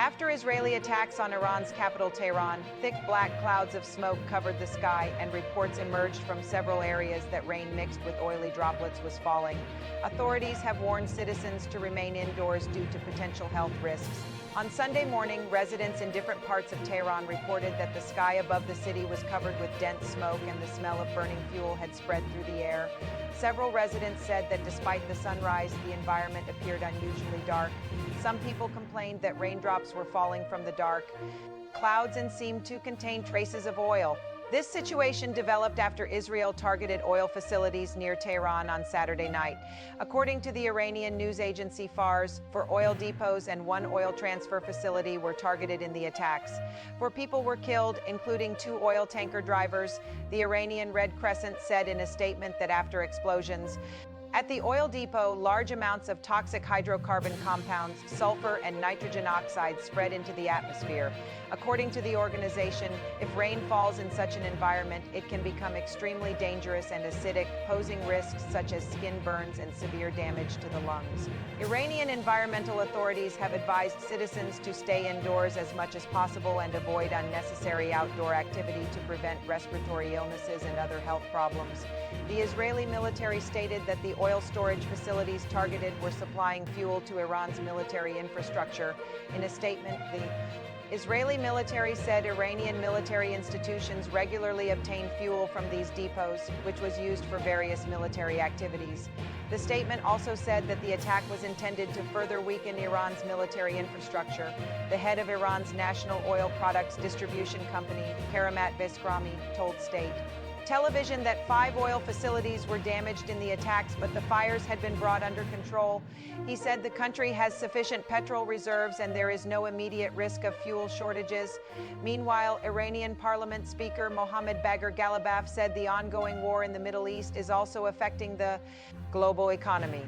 After Israeli attacks on Iran's capital Tehran, thick black clouds of smoke covered the sky, and reports emerged from several areas that rain mixed with oily droplets was falling. Authorities have warned citizens to remain indoors due to potential health risks. On Sunday morning, residents in different parts of Tehran reported that the sky above the city was covered with dense smoke and the smell of burning fuel had spread through the air. Several residents said that despite the sunrise, the environment appeared unusually dark. Some people complained that raindrops were falling from the dark clouds and seemed to contain traces of oil. This situation developed after Israel targeted oil facilities near Tehran on Saturday night. According to the Iranian news agency Fars, 4 oil depots and 1 oil transfer facility were targeted in the attacks. 4 people were killed, including 2 oil tanker drivers. The Iranian Red Crescent said in a statement that after explosions at the oil depot, large amounts of toxic hydrocarbon compounds, sulfur and nitrogen oxide spread into the atmosphere. According to the organization, if rain falls in such an environment, it can become extremely dangerous and acidic, posing risks such as skin burns and severe damage to the lungs. Iranian environmental authorities have advised citizens to stay indoors as much as possible and avoid unnecessary outdoor activity to prevent respiratory illnesses and other health problems. The Israeli military stated that the oil storage facilities targeted were supplying fuel to Iran's military infrastructure. In a statement, the Israeli military said Iranian military institutions regularly obtain fuel from these depots, which was used for various military activities. The statement also said that the attack was intended to further weaken Iran's military infrastructure. The head of Iran's national oil products distribution company, Karamat Beskrami, told State Television that 5 oil facilities were damaged in the attacks, but the fires had been brought under control. He said the country has sufficient petrol reserves and there is no immediate risk of fuel shortages. Meanwhile, Iranian Parliament Speaker Mohammad Bagher Ghalibaf said the ongoing war in the Middle East is also affecting the global economy.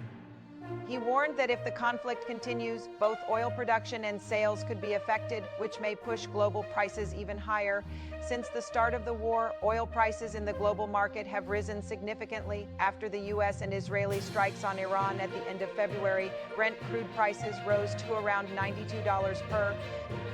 He warned that if the conflict continues, both oil production and sales could be affected, which may push global prices even higher. Since the start of the war, oil prices in the global market have risen significantly. After the U.S. and Israeli strikes on Iran at the end of February, Brent crude prices rose to around $92 per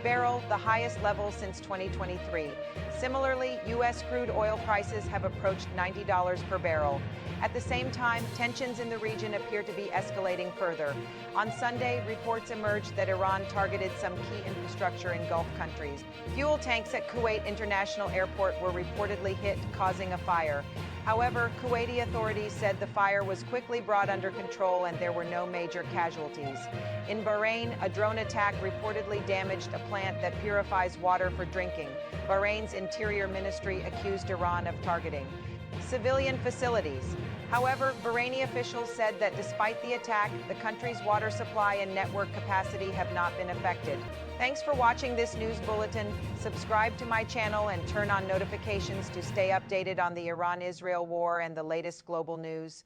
barrel, the highest level since 2023. Similarly, U.S. crude oil prices have approached $90 per barrel. At the same time, tensions in the region appear to be escalating further. On Sunday, reports emerged that Iran targeted some key infrastructure in Gulf countries. Fuel tanks at Kuwait International Airport were reportedly hit, causing a fire. However, Kuwaiti authorities said the fire was quickly brought under control and there were no major casualties. In Bahrain, a drone attack reportedly damaged a plant that purifies water for drinking. Bahrain's Interior Ministry accused Iran of targeting civilian facilities. However, Bahraini officials said that despite the attack, the country's water supply and network capacity have not been affected. Thanks for watching this news bulletin. Subscribe to my channel and turn on notifications to stay updated on the Iran-Israel war and the latest global news.